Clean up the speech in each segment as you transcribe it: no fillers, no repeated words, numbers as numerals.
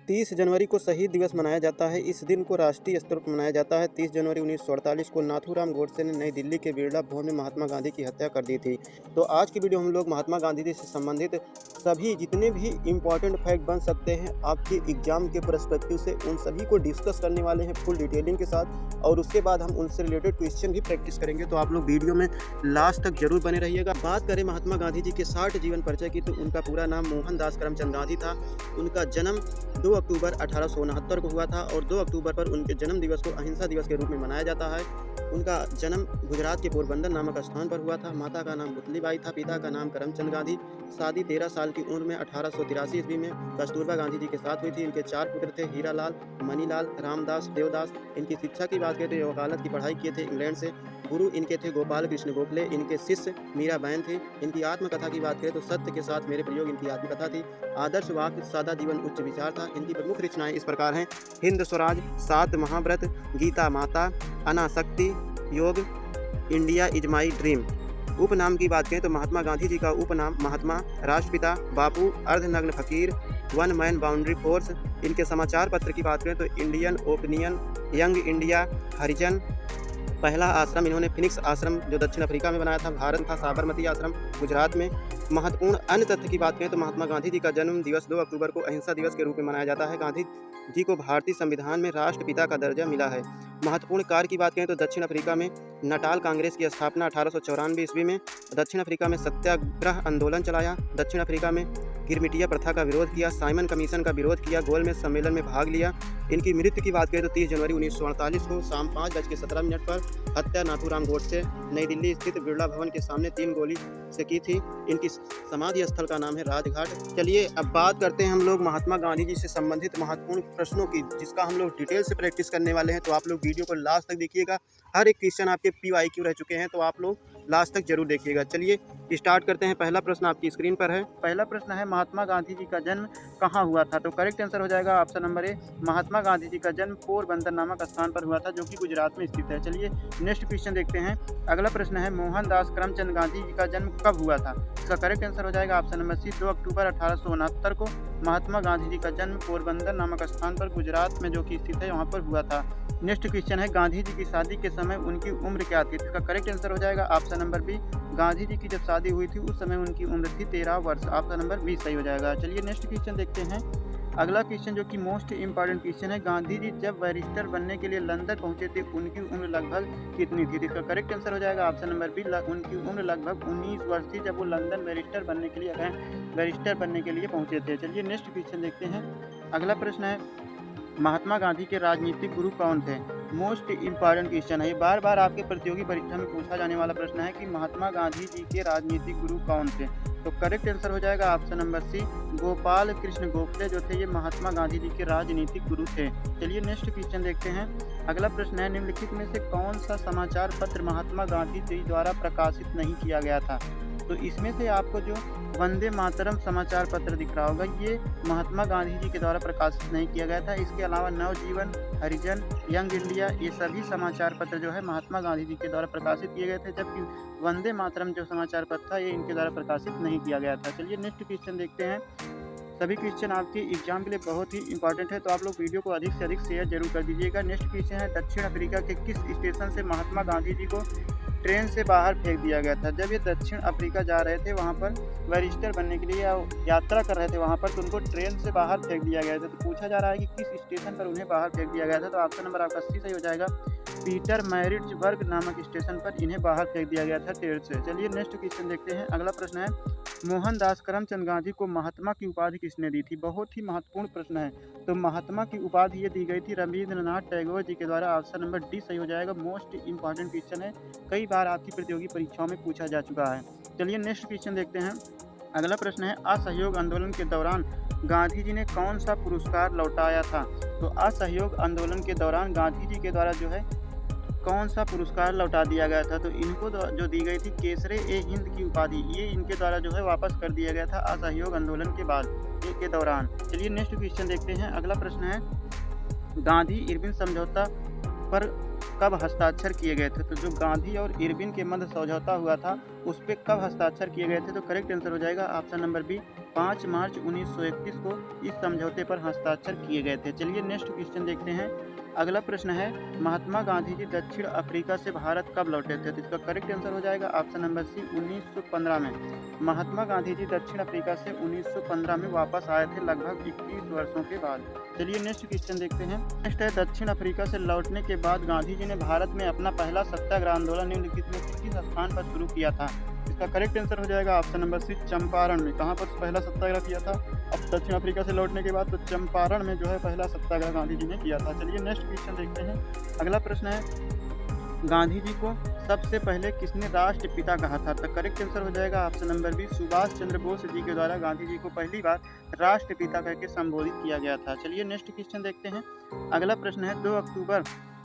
30 जनवरी को शहीद दिवस मनाया जाता है। इस दिन को राष्ट्रीय स्तर पर मनाया जाता है। 30 जनवरी 1948 को नाथूराम गोडसे ने नई दिल्ली के बिरला भवन में महात्मा गांधी की हत्या कर दी थी। तो आज की वीडियो हम लोग महात्मा गांधी जी से संबंधित सभी जितने भी इम्पॉर्टेंट फैक्ट बन सकते हैं आपके एग्जाम के पर्सपेक्टिव से, उन सभी को डिस्कस करने वाले हैं फुल डिटेलिंग के साथ, और उसके बाद हम उनसे रिलेटेड क्वेश्चन भी प्रैक्टिस करेंगे। तो आप लोग वीडियो में लास्ट तक जरूर बने रहिएगा। बात करें महात्मा गांधी जी के 60 जीवन परिचय की, तो उनका पूरा नाम मोहनदास करमचंद गांधी था। उनका जन्म 2 अक्टूबर 1869 को हुआ था और 2 अक्टूबर पर उनके जन्म दिवस को अहिंसा दिवस के रूप में मनाया जाता है। उनका जन्म गुजरात के पोरबंदर नामक स्थान पर हुआ था। माता का नाम पुतलीबाई था, पिता का नाम करमचंद गांधी। शादी 13 साल की उम्र में 1883 ईस्वी में कस्तूरबा गांधी जी के साथ हुई थी। इनके 4 पुत्र थे, हीरालाल, मनीलाल, रामदास, देवदास। इनकी शिक्षा की बात करें तो वकालत की पढ़ाई किए थे इंग्लैंड से। गुरु इनके थे गोपाल कृष्ण गोखले। इनके शिष्य मीराबैन थे। इनकी आत्मकथा की बात करें तो सत्य के साथ मेरे प्रयोग इनकी आत्मकथा थी। आदर्श वाक्य, सादा जीवन, उच्च विचार था। इनकी प्रमुख रचनाएं इस प्रकार हैं: हिंद स्वराज, 7 महाव्रत, गीता माता, अनासक्ति, योग, इंडिया इज माई ड्रीम। उपनाम की बात करें तो महात्मा गांधी जी का उपनाम महात्मा, राष्ट्रपिता, बापू, अर्धनग्न फकीर, वन मैन बाउंड्री फोर्स। इनके समाचार पत्र की बात करें तो इंडियन ओपिनियन, यंग इंडिया, हरिजन। पहला आश्रम इन्होंने फिनिक्स आश्रम जो दक्षिण अफ्रीका में बनाया था, भारत था। साबरमती आश्रम गुजरात में। महत्वपूर्ण अन्य तथ्य की बात करें तो महात्मा गांधी जी का जन्म दिवस 2 अक्टूबर को अहिंसा दिवस के रूप में मनाया जाता है। गांधी जी को भारतीय संविधान में राष्ट्रपिता का दर्जा मिला है। महत्वपूर्ण कार्य की बात करें तो दक्षिण अफ्रीका में नटाल कांग्रेस की स्थापना 1894 ईस्वी में। दक्षिण अफ्रीका में सत्याग्रह आंदोलन चलाया। दक्षिण अफ्रीका में गिरमिटिया प्रथा का विरोध किया। साइमन कमीशन का विरोध किया। गोलमेज सम्मेलन में भाग लिया। इनकी मृत्यु की बात करें तो 30 जनवरी 1948 को शाम 5:17 पर हत्या नाथूराम गोडसे नई दिल्ली स्थित बिरला भवन के सामने 3 गोली से की थी। इनकी समाधि स्थल का नाम है राजघाट। चलिए अब बात करते हैं हम लोग महात्मा गांधी जी से संबंधित महत्वपूर्ण प्रश्नों की, जिसका हम लोग डिटेल से प्रैक्टिस करने वाले हैं। तो आप लोग वीडियो को लास्ट तक देखिएगा। हर एक क्वेश्चन आपके PYQ रह चुके हैं, तो आप लोग लास्ट तक जरूर देखिएगा। चलिए स्टार्ट करते हैं। पहला प्रश्न आपकी स्क्रीन पर है। पहला प्रश्न है, महात्मा गांधी जी का जन्म कहाँ हुआ था? तो करेक्ट आंसर हो जाएगा ऑप्शन नंबर ए, महात्मा गांधी जी का जन्म पोरबंदर नामक स्थान पर हुआ था, जो कि गुजरात में स्थित है। चलिए नेक्स्ट क्वेश्चन देखते हैं। अगला प्रश्न है, मोहनदास करमचंद गांधी जी का जन्म कब हुआ था? इसका करेक्ट आंसर हो जाएगा ऑप्शन नंबर सी, 2 अक्टूबर 1869 को महात्मा गांधी जी का जन्म पोरबंदर नामक स्थान पर गुजरात में जो कि स्थित है वहाँ पर हुआ था। नेक्स्ट क्वेश्चन है, गांधी जी की शादी के समय उनकी उम्र क्या थी? इसका करेक्ट आंसर हो जाएगा option number B, Gandhi ji की जब शादी हुई थी उस समय उनकी उम्र थी 13 वर्ष। ऑप्शन नंबर बी सही हो जाएगा। चलिए नेक्स्ट क्वेश्चन देखते हैं। अगला क्वेश्चन जो कि मोस्ट इंपॉर्टेंट क्वेश्चन है, गांधी जी जब बैरिस्टर बनने के लिए लंदन पहुंचे थे उनकी उम्र लगभग कितनी थी? इसका करेक्ट आंसर हो जाएगा ऑप्शन नंबर बी, उनकी उम्र लगभग 19 वर्ष थी जब वो लंदन बैरिस्टर बनने के लिए पहुंचे थे। चलिए नेक्स्ट क्वेश्चन देखते हैं। अगला प्रश्न है, महात्मा गांधी के राजनीतिक गुरु कौन थे? मोस्ट इंपॉर्टेंट क्वेश्चन है, ये बार बार आपके प्रतियोगी परीक्षा में पूछा जाने वाला प्रश्न है कि महात्मा गांधी जी के राजनीतिक गुरु कौन थे? तो करेक्ट आंसर हो जाएगा option number C, Gopal Krishna Gokhale जो थे ये महात्मा गांधी जी के राजनीतिक गुरु थे। चलिए नेक्स्ट क्वेश्चन देखते हैं। अगला प्रश्न है, निम्नलिखित में से कौन सा समाचार पत्र महात्मा गांधी जी द्वारा प्रकाशित नहीं किया गया था? तो इसमें से आपको जो वंदे मातरम समाचार पत्र दिख रहा होगा ये महात्मा गांधी जी के द्वारा प्रकाशित नहीं किया गया था। इसके अलावा नवजीवन, हरिजन, यंग इंडिया, ये सभी समाचार पत्र जो है महात्मा गांधी जी के द्वारा प्रकाशित किए गए थे, जबकि वंदे मातरम जो समाचार पत्र था ये इनके द्वारा प्रकाशित नहीं किया गया था। चलिए नेक्स्ट क्वेश्चन देखते हैं। सभी क्वेश्चन आपके एग्जाम के लिए बहुत ही इंपॉर्टेंट है, तो आप लोग वीडियो को अधिक से अधिक शेयर जरूर कर दीजिएगा। नेक्स्ट क्वेश्चन है, दक्षिण अफ्रीका के किस स्टेशन से महात्मा गांधी जी को ट्रेन से बाहर फेंक दिया गया था? जब ये दक्षिण अफ्रीका जा रहे थे वहाँ पर बैरिस्टर बनने के लिए या यात्रा कर रहे थे वहाँ पर, तो उनको ट्रेन से बाहर फेंक दिया गया था। तो पूछा जा रहा है कि किस स्टेशन पर उन्हें बाहर फेंक दिया गया था? तो ऑप्शन नंबर आपका सी सही हो जाएगा, पीटर मैरिट्सबर्ग नामक स्टेशन पर इन्हें बाहर फेंक दिया गया था ट्रेन से। चलिए नेक्स्ट क्वेश्चन देखते हैं। अगला प्रश्न है, मोहनदास करमचंद गांधी को महात्मा की उपाधि किसने दी थी? बहुत ही महत्वपूर्ण प्रश्न है। तो महात्मा की उपाधि ये दी गई थी रविंद्रनाथ टैगोर जी के द्वारा। ऑप्शन नंबर डी सही हो जाएगा। मोस्ट इंपॉर्टेंट क्वेश्चन है, कई बार आपकी प्रतियोगी परीक्षाओं में पूछा जा चुका है। चलिए नेक्स्ट क्वेश्चन देखते हैं। अगला प्रश्न है, असहयोग आंदोलन के दौरान गांधी जी ने कौन सा पुरस्कार लौटाया था? तो असहयोग आंदोलन के दौरान गांधी जी के द्वारा जो है कौन सा पुरस्कार लौटा दिया गया था? तो इनको जो दी गई थी केसरे ए हिंद की उपाधि, ये इनके द्वारा जो है वापस कर दिया गया था असहयोग आंदोलन के बाद के दौरान। चलिए नेक्स्ट क्वेश्चन देखते हैं। अगला प्रश्न है, गांधी इरविन समझौता पर कब हस्ताक्षर किए गए थे? तो जो गांधी और इरविन के मध्य समझौता हुआ था उस पे कब हस्ताक्षर किए गए थे? तो करेक्ट आंसर हो जाएगा ऑप्शन नंबर बी, 5 मार्च 1931 को इस समझौते पर हस्ताक्षर किए गए थे। चलिए नेक्स्ट क्वेश्चन देखते हैं। अगला प्रश्न है, महात्मा गांधी जी दक्षिण अफ्रीका से भारत कब लौटे थे? तो इसका करेक्ट आंसर हो जाएगा ऑप्शन नंबर सी, 1915 में। महात्मा गांधी जी दक्षिण अफ्रीका से 1915 में वापस आए थे, लगभग 21 वर्षों के बाद। चलिए नेक्स्ट क्वेश्चन देखते हैं। नेक्स्ट है, दक्षिण अफ्रीका से लौटने के बाद गांधी जी ने भारत में अपना पहला सत्याग्रह आंदोलन निम्नलिखित में किस स्थान पर शुरू किया था? इसका करेक्ट आंसर हो जाएगा ऑप्शन नंबर सी, चंपारण में। कहाँ पर पहला सत्याग्रह किया था? अब दक्षिण अफ्रीका से लौटने के बाद तो चंपारण में जो है पहला सत्याग्रह गांधी जी ने किया था। चलिए नेक्स्ट क्वेश्चन देखते हैं। अगला प्रश्न है, गांधी जी को सबसे पहले किसने राष्ट्रपिता कहा था? तो करेक्ट आंसर हो जाएगा option number B, Subhash Chandra Bose ji के द्वारा गांधी जी को पहली बार राष्ट्रपिता करके संबोधित किया गया था। चलिए नेक्स्ट क्वेश्चन देखते हैं। अगला प्रश्न है, 2 अक्टूबर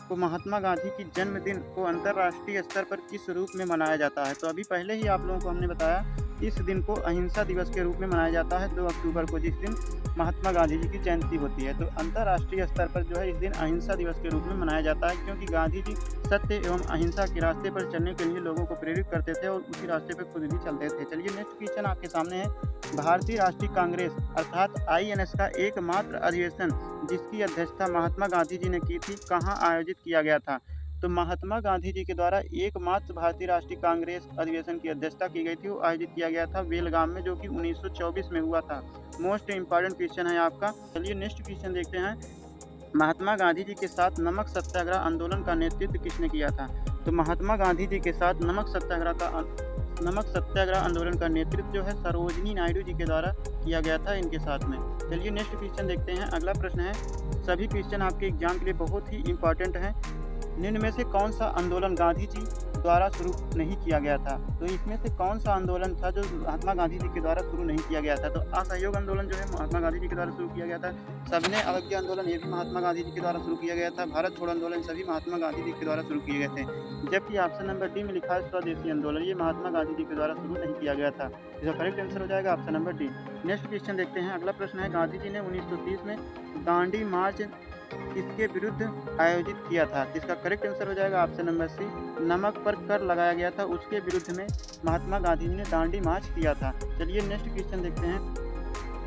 को महात्मा गांधी की जन्मदिन को अंतर्राष्ट्रीय स्तर पर किस रूप में मनाया जाता है? तो अभी पहले ही आप लोगों को हमने बताया, इस दिन को अहिंसा दिवस के रूप में मनाया जाता है 2 अक्टूबर को, जिस दिन महात्मा गांधी जी की जयंती होती है। तो अंतर्राष्ट्रीय स्तर पर जो है इस दिन अहिंसा दिवस के रूप में मनाया जाता है, क्योंकि गांधी जी सत्य एवं अहिंसा के रास्ते पर चलने के लिए लोगों को प्रेरित करते थे और उसी रास्ते पर खुद भी चलते थे। चलिए नेक्स्ट क्वेश्चन आपके सामने है। भारतीय राष्ट्रीय कांग्रेस अर्थात INS का एकमात्र अधिवेशन जिसकी अध्यक्षता महात्मा गांधी जी ने की थी, कहाँ आयोजित किया गया था? तो महात्मा गांधी जी के द्वारा एकमात्र भारतीय राष्ट्रीय कांग्रेस अधिवेशन की अध्यक्षता की गई थी, वो आयोजित किया गया था बेलगाम में, जो कि 1924 में हुआ था। मोस्ट इम्पॉर्टेंट क्वेश्चन है आपका। चलिए नेक्स्ट क्वेश्चन देखते हैं। महात्मा गांधी जी के साथ नमक सत्याग्रह आंदोलन का नेतृत्व किसने किया था? तो महात्मा गांधी जी के साथ नमक सत्याग्रह आंदोलन का नेतृत्व जो है सरोजिनी नायडू जी के द्वारा किया गया था इनके साथ में। चलिए नेक्स्ट क्वेश्चन देखते हैं। अगला प्रश्न है, सभी क्वेश्चन आपके एग्जाम के लिए बहुत ही इंपॉर्टेंट है। निम्न में से कौन सा आंदोलन गांधी जी द्वारा शुरू नहीं किया गया था? तो इसमें से कौन सा आंदोलन था जो महात्मा गांधी जी के द्वारा शुरू नहीं किया गया था? तो असहयोग आंदोलन जो है महात्मा गांधी जी के द्वारा शुरू किया गया था। सविनय अवज्ञा आंदोलन ये भी महात्मा गांधी जी के द्वारा शुरू किया गया था। भारत छोड़ो आंदोलन सभी महात्मा गांधी जी के द्वारा शुरू किए गए थे। जबकि ऑप्शन नंबर डी में लिखा है स्वदेशी आंदोलन, ये महात्मा गांधी जी के द्वारा शुरू नहीं किया गया था। इसका करेक्ट आंसर हो जाएगा option number D. Next question देखते हैं। अगला प्रश्न है, गांधी जी ने 1930 में दांडी मार्च किसके विरुद्ध आयोजित किया था? इसका करेक्ट आंसर हो जाएगा ऑप्शन नंबर सी, नमक पर कर लगाया गया था उसके विरुद्ध में महात्मा गांधी जी ने दांडी मार्च किया था। चलिए नेक्स्ट क्वेश्चन देखते हैं।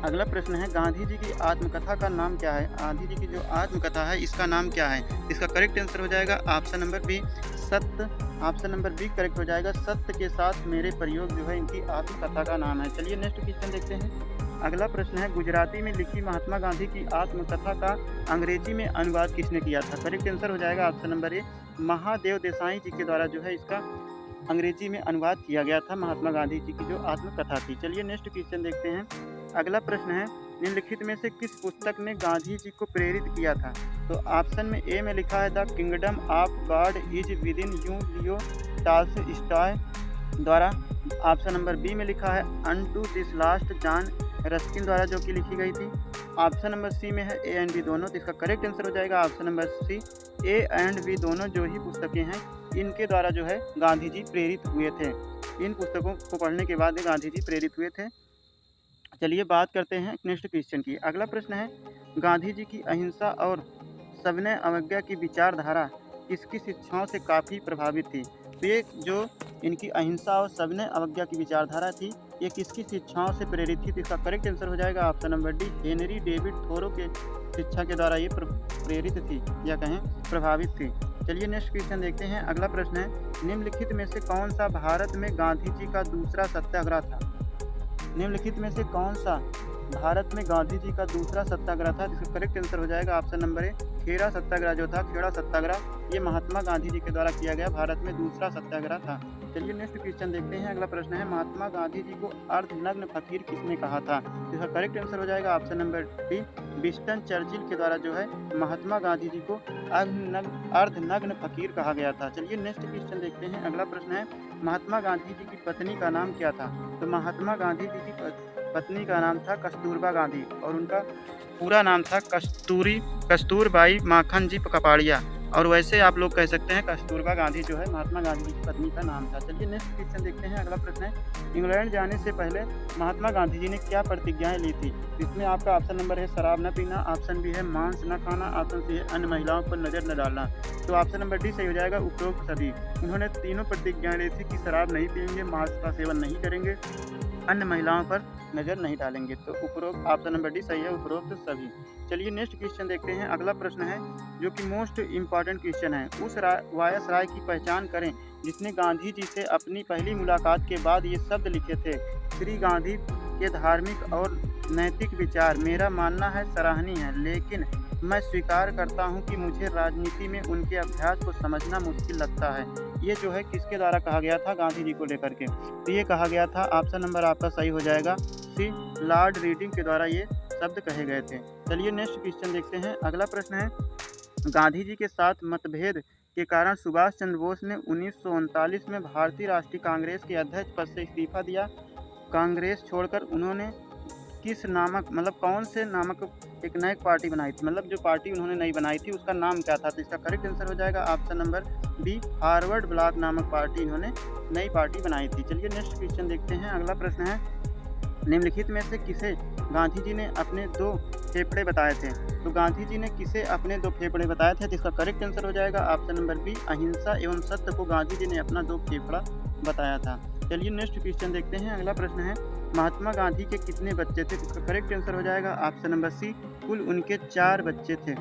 अगला प्रश्न है, गांधी जी की आत्मकथा का नाम क्या है? गांधी जी की जो आत्मकथा है इसका नाम क्या है? इसका करेक्ट आंसर हो जाएगा ऑप्शन नंबर बी, सत्य। ऑप्शन नंबर बी करेक्ट हो जाएगा, सत्य के साथ मेरे प्रयोग जो है इनकी आत्मकथा का नाम है। चलिए नेक्स्ट क्वेश्चन देखते हैं। अगला प्रश्न है, गुजराती में लिखी महात्मा गांधी की आत्मकथा का अंग्रेजी में अनुवाद किसने किया था? करेक्ट आंसर हो जाएगा option number A, Mahadev Desai ji के द्वारा जो है इसका अंग्रेजी में अनुवाद किया गया था महात्मा गांधी जी की जो आत्मकथा थी। चलिए नेक्स्ट क्वेश्चन देखते हैं। अगला प्रश्न है, निम्नलिखित में से किस पुस्तक ने गांधी जी को प्रेरित किया था? तो ऑप्शन में ए में लिखा है the kingdom of God is with in you, Leo Tolstoy द्वारा। ऑप्शन नंबर बी में लिखा है unto this last, John Ruskin द्वारा जो कि लिखी गई थी। ऑप्शन नंबर सी में है ए एंड बी दोनों, तो इसका करेक्ट आंसर हो जाएगा option number C, A and B दोनों जो ही पुस्तकें हैं इनके द्वारा जो है गांधी जी प्रेरित हुए थे। इन पुस्तकों को पढ़ने के बाद गांधी जी प्रेरित हुए थे। चलिए बात करते हैं नेक्स्ट क्वेश्चन की। अगला प्रश्न है, गांधी जी की अहिंसा और सविनय अवज्ञा की विचारधारा किसकी शिक्षाओं से काफ़ी प्रभावित थी? तो ये जो इनकी अहिंसा और सविनय अवज्ञा की विचारधारा थी ये किसकी शिक्षाओं से प्रेरित थी? तो इसका करेक्ट आंसर हो जाएगा option number D, Henry David Thoreau के शिक्षा के द्वारा ये प्रेरित थी या कहें प्रभावित थी। चलिए नेक्स्ट क्वेश्चन देखते हैं। अगला प्रश्न है, निम्नलिखित में से कौन सा भारत में गांधी जी का दूसरा सत्याग्रह था? निम्नलिखित में से कौन सा भारत में गांधी जी का दूसरा सत्याग्रह था? जिसका करेक्ट आंसर हो जाएगा ऑप्शन नंबर ए, खेड़ा सत्याग्रह जो था, खेड़ा सत्याग्रह ये महात्मा गांधी जी के द्वारा किया गया भारत में दूसरा सत्याग्रह था। चलिए नेक्स्ट क्वेश्चन देखते हैं। अगला प्रश्न है, महात्मा गांधी जी को अर्धनग्न फकीर किसने कहा था? इसका करेक्ट आंसर हो जाएगा option number D, Winston Churchill के द्वारा जो है महात्मा गांधी जी को अर्धनग्न फकीर कहा गया था। चलिए नेक्स्ट क्वेश्चन देखते हैं। अगला प्रश्न है, महात्मा गांधी जी की पत्नी का नाम क्या था? तो महात्मा गांधी जी की पत्नी का नाम था कस्तूरबा गांधी और उनका पूरा नाम था कस्तूरबाई माखन जी कपाड़िया। और वैसे आप लोग कह सकते हैं कस्तूरबा गांधी जो है महात्मा गांधी जी की पत्नी का नाम था। चलिए नेक्स्ट क्वेश्चन देखते हैं। अगला प्रश्न है, इंग्लैंड जाने से पहले महात्मा गांधी जी ने क्या प्रतिज्ञाएं ली थी? इसमें आपका ऑप्शन नंबर है शराब न पीना, ऑप्शन बी है मांस न खाना, ऑप्शन सी है अन्य महिलाओं पर नजर न डालना। तो ऑप्शन नंबर डी सही हो जाएगा, उपरोक्त सभी। उन्होंने तीनों प्रतिज्ञाएं ली थी कि शराब नहीं पिएंगे, मांस का सेवन नहीं करेंगे, अन्य महिलाओं पर नजर नहीं डालेंगे। तो उपरोक्त ऑप्शन नंबर डी सही है, उपरोक्त सभी। चलिए नेक्स्ट क्वेश्चन देखते हैं। अगला प्रश्न है जो कि मोस्ट इम्पॉर्टेंट क्वेश्चन है, उस वायसराय की पहचान करें जिसने गांधी जी से अपनी पहली मुलाकात के बाद ये शब्द लिखे थे, श्री गांधी के धार्मिक और नैतिक विचार मेरा मानना है सराहनीय है, लेकिन मैं स्वीकार करता हूं कि मुझे राजनीति में उनके अभ्यास को समझना मुश्किल लगता है। ये जो है किसके द्वारा कहा गया था गांधी जी को लेकर के? तो ये कहा गया था, ऑप्शन नंबर आपका सही हो जाएगा सी, लॉर्ड रीडिंग के द्वारा ये शब्द कहे गए थे। चलिए नेक्स्ट क्वेश्चन देखते हैं। अगला प्रश्न है, गांधी जी के साथ मतभेद के कारण सुभाष चंद्र बोस ने 1939 में भारतीय राष्ट्रीय कांग्रेस के अध्यक्ष पद से इस्तीफा दिया। कांग्रेस छोड़कर उन्होंने किस नामक मतलब कौन से नामक एक नई पार्टी बनाई थी? मतलब जो पार्टी उन्होंने नई बनाई थी उसका नाम क्या था? तो इसका करेक्ट आंसर हो जाएगा option number B, Forward Bloc नामक पार्टी इन्होंने नई पार्टी बनाई थी। चलिए नेक्स्ट क्वेश्चन देखते हैं। अगला प्रश्न है, निम्नलिखित में से किसे गांधी जी ने अपने 2 फेफड़े बताए थे? तो गांधी जी ने किसे अपने 2 फेफड़े बताए थे? जिसका करेक्ट आंसर हो जाएगा ऑप्शन नंबर बी, अहिंसा एवं सत्य को गांधी जी ने अपना 2 फेफड़ा बताया था। चलिए नेक्स्ट क्वेश्चन देखते हैं। अगला प्रश्न है, महात्मा गांधी के कितने बच्चे थे? इसका करेक्ट आंसर हो जाएगा ऑप्शन नंबर सी, कुल उनके 4 बच्चे थे।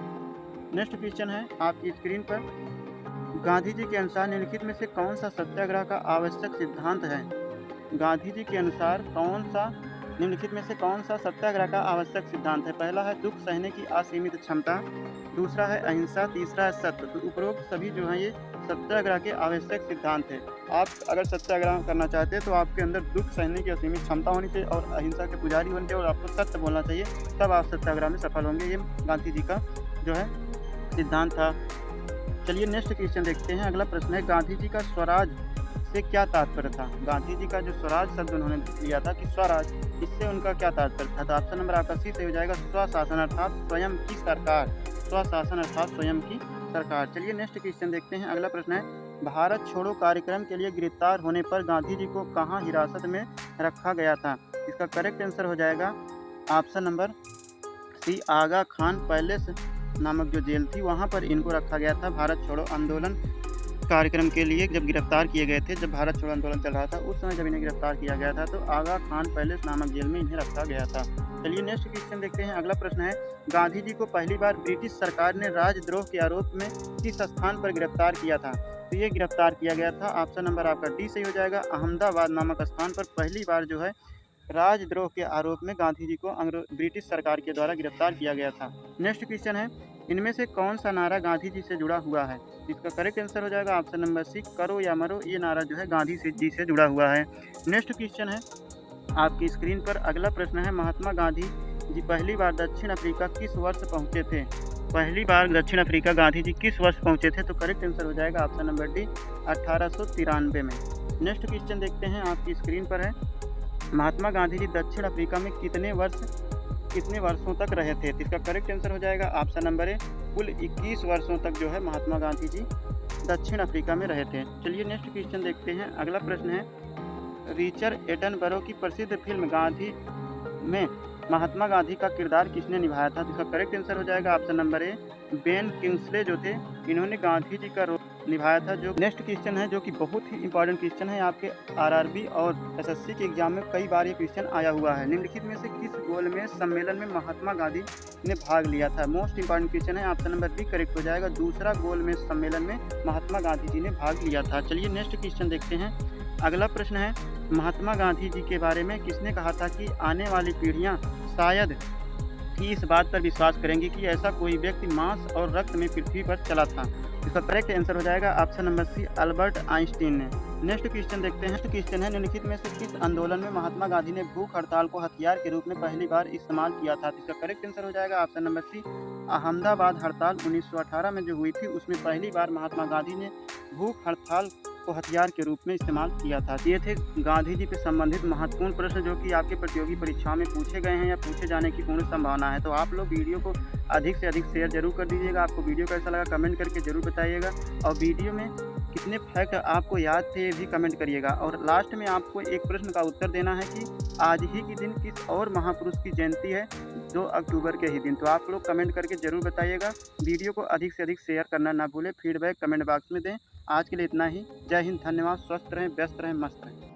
नेक्स्ट क्वेश्चन है आपकी स्क्रीन पर, गांधी जी के अनुसार निम्नलिखित में से कौन सा सत्याग्रह का आवश्यक सिद्धांत है? गांधी जी के अनुसार निम्नलिखित में से कौन सा सत्याग्रह का आवश्यक सिद्धांत है? पहला है दुख सहने की असीमित क्षमता, दूसरा है अहिंसा, तीसरा है सत्य। तो उपरोक्त सभी जो है ये सत्याग्रह के आवश्यक सिद्धांत है। आप अगर सत्याग्रह करना चाहते हैं तो आपके अंदर दुख सहने की असीमित क्षमता होनी चाहिए और अहिंसा के पुजारी होने चाहिए और आपको सत्य बोलना चाहिए, तब आप सत्याग्रह में सफल होंगे। ये गांधी जी का जो है सिद्धांत था। चलिए नेक्स्ट क्वेश्चन देखते हैं। अगला प्रश्न है, गांधी जी का स्वराज से क्या तात्पर्य था? गांधी जी का जो स्वराज शब्द उन्होंने लिया था कि स्वराज, इससे उनका क्या तात्पर्य था? तो ऑप्शन नंबर आपका सी सही हो जाएगा, स्वशासन अर्थात स्वयं की सरकार। स्वशासन अर्थात स्वयं की सरकार। चलिए नेक्स्ट क्वेश्चन देखते हैं। अगला प्रश्न है, भारत छोड़ो कार्यक्रम के लिए गिरफ्तार होने पर गांधी जी को कहाँ हिरासत में रखा गया था? इसका करेक्ट आंसर हो जाएगा ऑप्शन नंबर सी, आगा खान पैलेस नामक जो जेल थी वहाँ पर इनको रखा गया था। भारत छोड़ो आंदोलन कार्यक्रम के लिए जब गिरफ्तार किए गए थे, जब भारत छोड़ो आंदोलन चल रहा था उस समय जब इन्हें गिरफ्तार किया गया था, तो आगा खान पैलेस नामक जेल में इन्हें रखा गया था। चलिए नेक्स्ट क्वेश्चन देखते हैं। अगला प्रश्न है, गांधी जी को पहली बार ब्रिटिश सरकार ने राजद्रोह के आरोप में किस स्थान पर गिरफ्तार किया था? तो ये गिरफ्तार किया गया था, ऑप्शन नंबर आपका डी सही हो जाएगा, अहमदाबाद नामक स्थान पर पहली बार जो है राजद्रोह के आरोप में गांधी जी को ब्रिटिश सरकार के द्वारा गिरफ्तार किया गया था। नेक्स्ट क्वेश्चन है, इनमें से कौन सा नारा गांधी जी से जुड़ा हुआ है? इसका करेक्ट आंसर हो जाएगा ऑप्शन नंबर सी, करो या मरो। ये नारा जो है गांधी जी से जुड़ा हुआ है। नेक्स्ट क्वेश्चन है आपकी स्क्रीन पर। अगला प्रश्न है, महात्मा गांधी जी पहली बार दक्षिण अफ्रीका किस वर्ष पहुंचे थे? पहली बार दक्षिण अफ्रीका गांधी जी किस वर्ष पहुंचे थे? तो करेक्ट आंसर हो जाएगा ऑप्शन नंबर डी, 1893 में। नेक्स्ट क्वेश्चन देखते हैं, आपकी स्क्रीन पर है, महात्मा गांधी जी दक्षिण अफ्रीका में कितने वर्षों तक रहे थे? इसका करेक्ट आंसर हो जाएगा ऑप्शन नंबर ए, कुल 21 वर्षों तक जो है महात्मा गांधी जी दक्षिण अफ्रीका में रहे थे। चलिए नेक्स्ट क्वेश्चन देखते हैं। अगला प्रश्न है, रिचर्ड एटनबरो की प्रसिद्ध फिल्म गांधी में महात्मा गांधी का किरदार किसने निभाया था? इसका करेक्ट आंसर हो जाएगा ऑप्शन नंबर ए, बेन किंग्सले जो थे इन्होंने गांधी जी का रोल निभाया था। जो नेक्स्ट क्वेश्चन है जो कि बहुत ही इंपॉर्टेंट क्वेश्चन है, आपके आरआरबी और एसएससी के एग्जाम में कई बार ये क्वेश्चन आया हुआ है। निम्नलिखित में से किस गोलमेज सम्मेलन में महात्मा गांधी ने भाग लिया था? मोस्ट इंपॉर्टेंट क्वेश्चन है, ऑप्शन नंबर बी करेक्ट हो जाएगा, दूसरा गोलमेज सम्मेलन में महात्मा गांधी जी ने भाग लिया था। चलिए नेक्स्ट क्वेश्चन देखते हैं। अगला प्रश्न है, महात्मा गांधी जी के बारे में किसने कहा था कि आने वाली पीढ़ियां शायद ही इस बात पर विश्वास करेंगी कि ऐसा कोई व्यक्ति मांस और रक्त में पृथ्वी पर चला था? इसका करेक्ट आंसर हो जाएगा option number C, Albert Einstein ने। नेक्स्ट क्वेश्चन देखते हैं। नेक्स्ट क्वेश्चन है, निम्नलिखित में से किस आंदोलन में महात्मा गांधी ने भूख हड़ताल को हथियार के रूप में पहली बार इस्तेमाल किया था? इसका करेक्ट आंसर हो जाएगा ऑप्शन नंबर सी, अहमदाबाद हड़ताल 1918 में जो हुई थी उसमें पहली बार महात्मा गांधी ने भूख हड़ताल को हथियार के रूप में इस्तेमाल किया था। ये थे गांधी जी से संबंधित महत्वपूर्ण प्रश्न जो कि आपके प्रतियोगी परीक्षाओं में पूछे गए हैं या पूछे जाने की पूर्ण संभावना है। तो आप लोग वीडियो को अधिक से अधिक शेयर जरूर कर दीजिएगा। आपको वीडियो कैसा लगा कमेंट करके जरूर बताइएगा, और वीडियो में कितने फैक्ट आपको याद थे ये भी कमेंट करिएगा। और लास्ट में आपको एक प्रश्न का उत्तर देना है कि आज ही के दिन किस और महापुरुष की जयंती है 2 अक्टूबर के ही दिन। तो आप लोग कमेंट करके ज़रूर बताइएगा। वीडियो को अधिक से अधिक शेयर करना ना भूलें। फीडबैक कमेंट बॉक्स में दें। आज के लिए इतना ही। जय हिंद, धन्यवाद। स्वस्थ रहें, व्यस्त रहें, मस्त रहें।